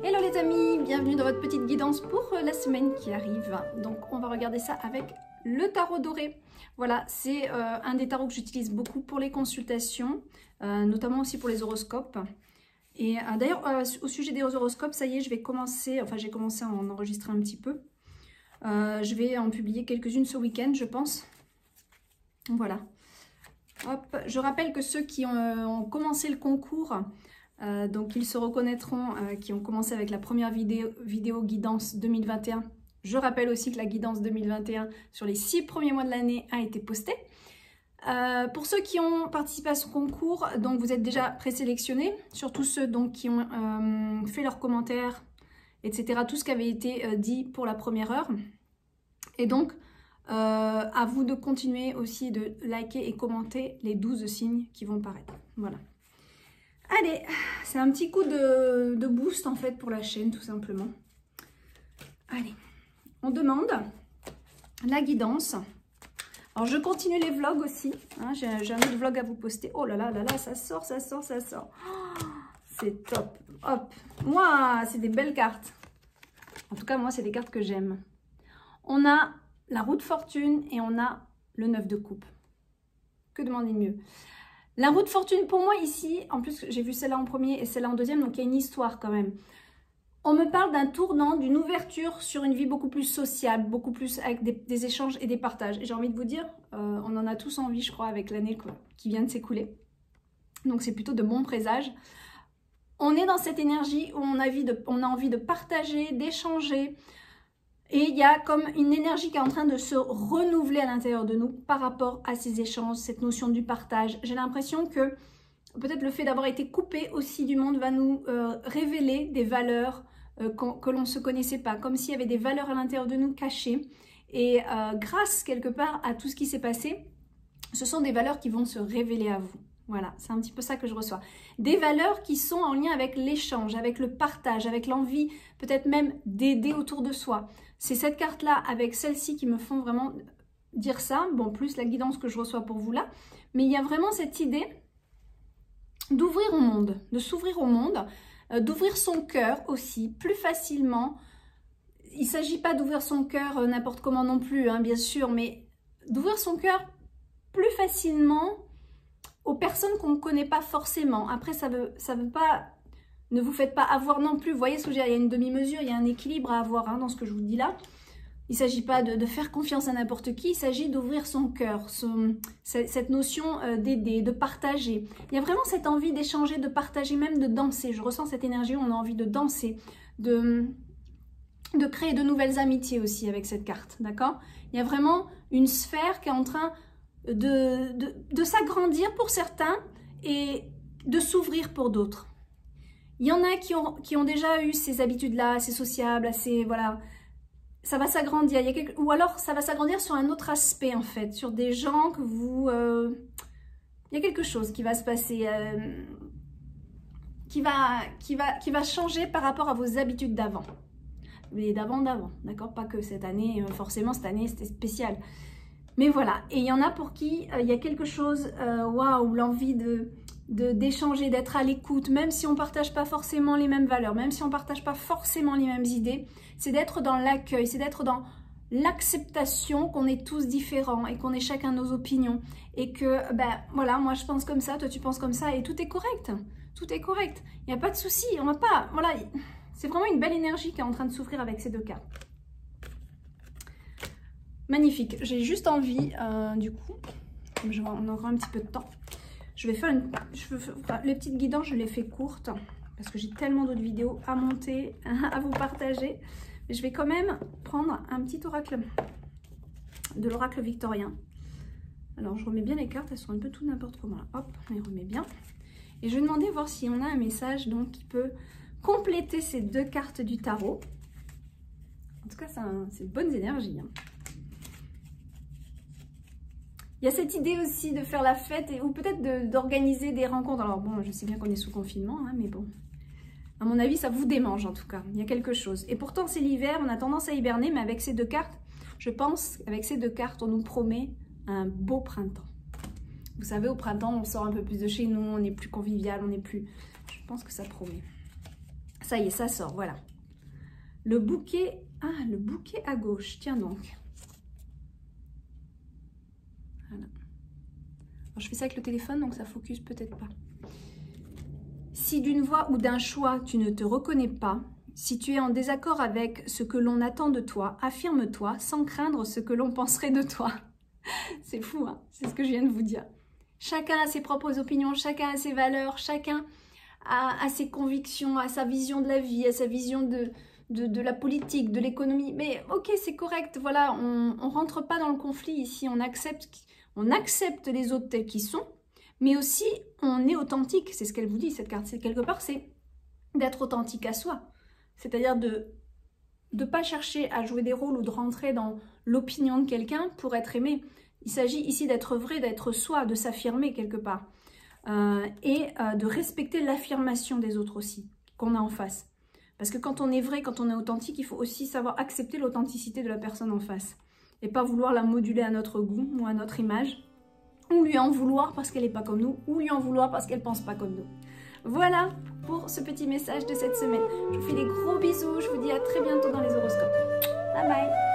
Hello les amis, bienvenue dans votre petite guidance pour la semaine qui arrive. Donc on va regarder ça avec le tarot doré. Voilà, c'est un des tarots que j'utilise beaucoup pour les consultations, notamment aussi pour les horoscopes. Et d'ailleurs, au sujet des horoscopes, ça y est, je vais commencer, enfin j'ai commencé à en enregistrer un petit peu. Je vais en publier quelques-unes ce week-end, je pense. Voilà. Hop. Je rappelle que ceux qui ont commencé le concours, donc ils se reconnaîtront, qui ont commencé avec la première vidéo guidance 2021. Je rappelle aussi que la guidance 2021 sur les 6 premiers mois de l'année a été postée. Pour ceux qui ont participé à ce concours, donc vous êtes déjà présélectionnés, surtout ceux donc, qui ont fait leurs commentaires, etc. Tout ce qui avait été dit pour la première heure. Et donc, à vous de continuer aussi de liker et commenter les 12 signes qui vont paraître. Voilà. Allez, c'est un petit coup de boost en fait pour la chaîne tout simplement. Allez, on demande la guidance. Alors je continue les vlogs aussi, hein, j'ai un autre vlog à vous poster. Oh là là là là, ça sort, ça sort, ça sort. Oh, c'est top. Hop, moi c'est des belles cartes. En tout cas moi c'est des cartes que j'aime. On a la roue de fortune et on a le 9 de coupe. Que demander de mieux? La roue de fortune, pour moi ici, en plus j'ai vu celle-là en premier et celle-là en deuxième, donc il y a une histoire quand même. On me parle d'un tournant, d'une ouverture sur une vie beaucoup plus sociable, beaucoup plus avec des échanges et des partages. Et j'ai envie de vous dire, on en a tous envie, je crois, avec l'année qui vient de s'écouler. Donc c'est plutôt de bons présages. On est dans cette énergie où on a envie de partager, d'échanger. Et il y a comme une énergie qui est en train de se renouveler à l'intérieur de nous par rapport à ces échanges, cette notion du partage. J'ai l'impression que peut-être le fait d'avoir été coupé aussi du monde va nous révéler des valeurs que l'on ne se connaissait pas, comme s'il y avait des valeurs à l'intérieur de nous cachées. Et grâce quelque part à tout ce qui s'est passé, ce sont des valeurs qui vont se révéler à vous. Voilà, c'est un petit peu ça que je reçois. Des valeurs qui sont en lien avec l'échange, avec le partage, avec l'envie peut-être même d'aider autour de soi. C'est cette carte-là avec celle-ci qui me font vraiment dire ça. Bon, plus la guidance que je reçois pour vous là. Mais il y a vraiment cette idée d'ouvrir au monde, de s'ouvrir au monde, d'ouvrir son cœur aussi plus facilement. Il ne s'agit pas d'ouvrir son cœur n'importe comment non plus, hein, bien sûr, mais d'ouvrir son cœur plus facilement aux personnes qu'on ne connaît pas forcément. Après, ça veut pas... Ne vous faites pas avoir non plus. Vous voyez ce que je veux dire? Il y a une demi-mesure, il y a un équilibre à avoir hein, dans ce que je vous dis là. Il ne s'agit pas de faire confiance à n'importe qui, il s'agit d'ouvrir son cœur, cette notion d'aider, de partager. Il y a vraiment cette envie d'échanger, de partager, même de danser. Je ressens cette énergie où on a envie de danser, de créer de nouvelles amitiés aussi avec cette carte, d'accord? Il y a vraiment une sphère qui est en train de s'agrandir pour certains et de s'ouvrir pour d'autres. Il y en a qui ont déjà eu ces habitudes-là, assez sociables, assez, voilà, ça va s'agrandir. Ou alors, ça va s'agrandir sur un autre aspect, en fait, sur des gens que vous... il y a quelque chose qui va se passer, qui va changer par rapport à vos habitudes d'avant. Mais d'avant, d'accord? Pas que cette année, forcément, cette année, c'était spécial. Mais voilà, et il y en a pour qui il y a quelque chose, waouh, l'envie d'échanger, d'être à l'écoute, même si on ne partage pas forcément les mêmes valeurs, même si on ne partage pas forcément les mêmes idées, c'est d'être dans l'accueil, c'est d'être dans l'acceptation qu'on est tous différents et qu'on ait chacun nos opinions. Et que, ben voilà, moi je pense comme ça, toi tu penses comme ça, et tout est correct. Tout est correct. Il n'y a pas de souci, on va pas... Voilà, c'est vraiment une belle énergie qui est en train de s'ouvrir avec ces deux cartes. Magnifique. J'ai juste envie, du coup, comme on a encore un petit peu de temps, je vais faire les petites guidances, je les fais courtes parce que j'ai tellement d'autres vidéos à monter, à vous partager. Mais je vais quand même prendre un petit oracle de l'oracle victorien. Alors, je remets bien les cartes, elles sont un peu tout n'importe comment. Là. Hop, on les remet bien. Et je vais demander voir si on a un message donc, qui peut compléter ces deux cartes du tarot. En tout cas, c'est de bonnes énergies. Hein. Il y a cette idée aussi de faire la fête ou peut-être d'organiser des rencontres. Alors bon, je sais bien qu'on est sous confinement, hein, mais bon. À mon avis, ça vous démange en tout cas. Il y a quelque chose. Et pourtant, c'est l'hiver, on a tendance à hiberner, mais avec ces deux cartes, je pense qu'avec ces deux cartes, on nous promet un beau printemps. Vous savez, au printemps, on sort un peu plus de chez nous, on est plus convivial, on est plus... Je pense que ça promet. Ça y est, ça sort, voilà. Le bouquet, ah, le bouquet à gauche, tiens donc. Voilà. Alors, je fais ça avec le téléphone, donc ça focus peut-être pas. Si d'une voix ou d'un choix, tu ne te reconnais pas, si tu es en désaccord avec ce que l'on attend de toi, affirme-toi sans craindre ce que l'on penserait de toi. C'est fou, hein, c'est ce que je viens de vous dire. Chacun a ses propres opinions, chacun a ses valeurs, chacun a ses convictions, a sa vision de la vie, a sa vision de la politique, de l'économie. Mais ok, c'est correct, voilà, on rentre pas dans le conflit ici, on accepte les autres tels qu'ils sont, mais aussi on est authentique, c'est ce qu'elle vous dit, cette carte, c'est quelque part, c'est d'être authentique à soi. C'est-à-dire de ne pas chercher à jouer des rôles ou de rentrer dans l'opinion de quelqu'un pour être aimé. Il s'agit ici d'être vrai, d'être soi, de s'affirmer quelque part. Et de respecter l'affirmation des autres aussi, qu'on a en face. Parce que quand on est vrai, quand on est authentique, il faut aussi savoir accepter l'authenticité de la personne en face. Et pas vouloir la moduler à notre goût ou à notre image. Ou lui en vouloir parce qu'elle n'est pas comme nous, ou lui en vouloir parce qu'elle ne pense pas comme nous. Voilà pour ce petit message de cette semaine. Je vous fais des gros bisous, je vous dis à très bientôt dans les horoscopes. Bye bye.